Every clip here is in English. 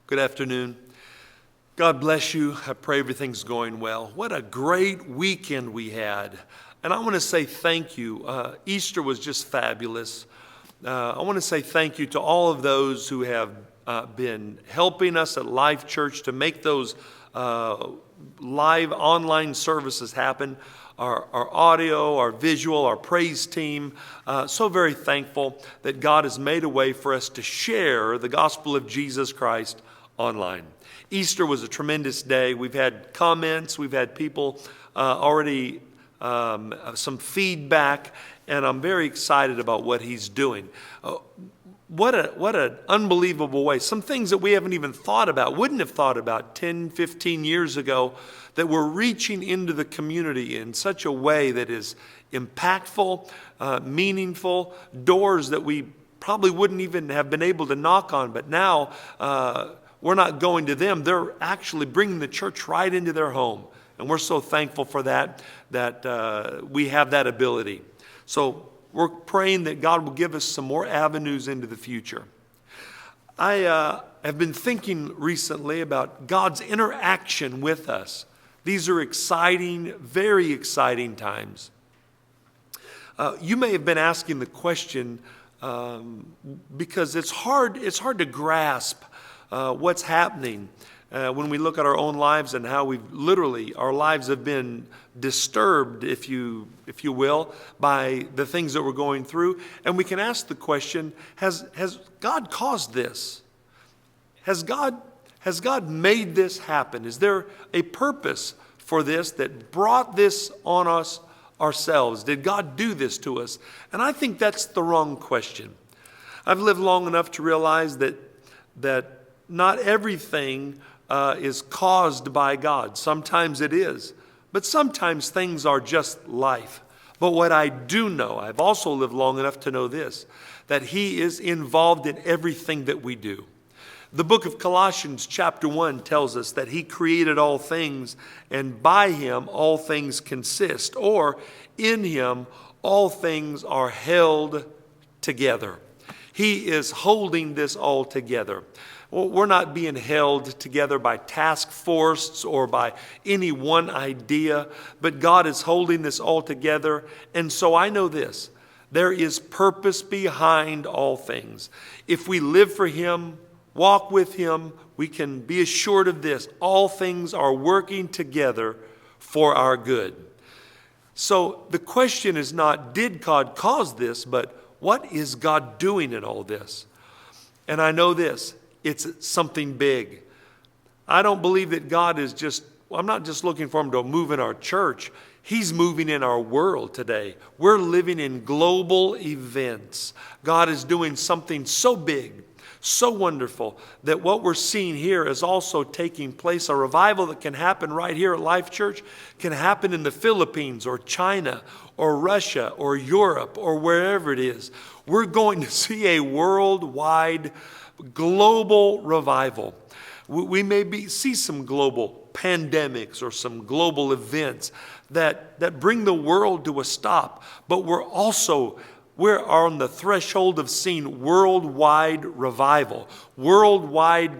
Good afternoon. God bless you. I pray everything's going well. What a great weekend we had. And I want to say thank you. Easter was just fabulous. I want to say thank you to all of those who have been helping us at Life Church to make those live online services happen. Our audio, our visual, our praise team. So very thankful that God has made a way for us to share the gospel of Jesus Christ online. Easter was a tremendous day. We've had comments. We've had people already, some feedback, and I'm very excited about what He's doing. What an unbelievable way. Some things that we haven't even thought about, wouldn't have thought about 10, 15 years ago, that we're reaching into the community in such a way that is impactful, meaningful, doors that we probably wouldn't even have been able to knock on, but now we're not going to them. They're actually bringing the church right into their home. And we're so thankful for that we have that ability. So we're praying that God will give us some more avenues into the future. I have been thinking recently about God's interaction with us. These are exciting, very exciting times. You may have been asking the question because it's hard to grasp what's happening when we look at our own lives and how our lives have been disturbed, if you will, by the things that we're going through. And we can ask the question, has God caused this? Has God made this happen? Is there a purpose for this that brought this on us ourselves? Did God do this to us? And I think that's the wrong question. I've lived long enough to realize that not everything is caused by God. Sometimes it is. But sometimes things are just life. But what I do know, I've also lived long enough to know this, that He is involved in everything that we do. The book of Colossians chapter 1 tells us that He created all things, and by Him all things consist, or in Him all things are held together. He is holding this all together. Well, we're not being held together by task force or by any one idea, but God is holding this all together. And so I know this, there is purpose behind all things. If we live for Him, walk with Him, we can be assured of this, all things are working together for our good. So the question is not, did God cause this, but what is God doing in all this? And I know this, it's something big. I don't believe that God is I'm not just looking for Him to move in our church. He's moving in our world today. We're living in global events. God is doing something so big, so wonderful, that what we're seeing here is also taking place. A revival that can happen right here at Life Church can happen in the Philippines or China or Russia or Europe or wherever it is. We're going to see a worldwide global revival. We may see some global pandemics or some global events that bring the world to a stop, but we're on the threshold of seeing worldwide revival, worldwide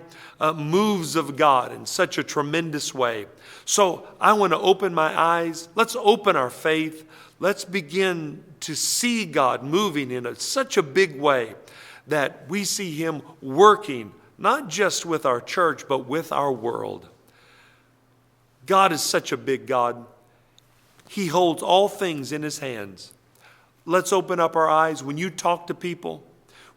moves of God in such a tremendous way. So I want to open my eyes. Let's open our faith. Let's begin to see God moving in such a big way that we see Him working, not just with our church, but with our world. God is such a big God. He holds all things in His hands. Let's open up our eyes. When you talk to people,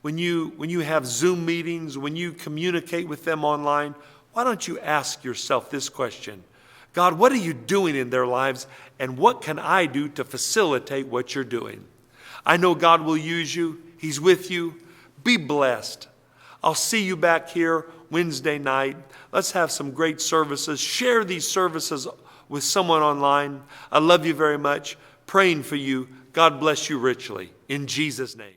when you have Zoom meetings, when you communicate with them online, why don't you ask yourself this question? God, what are you doing in their lives, and what can I do to facilitate what you're doing? I know God will use you. He's with you. Be blessed. I'll see you back here Wednesday night. Let's have some great services. Share these services with someone online. I love you very much. Praying for you. God bless you richly. In Jesus' name.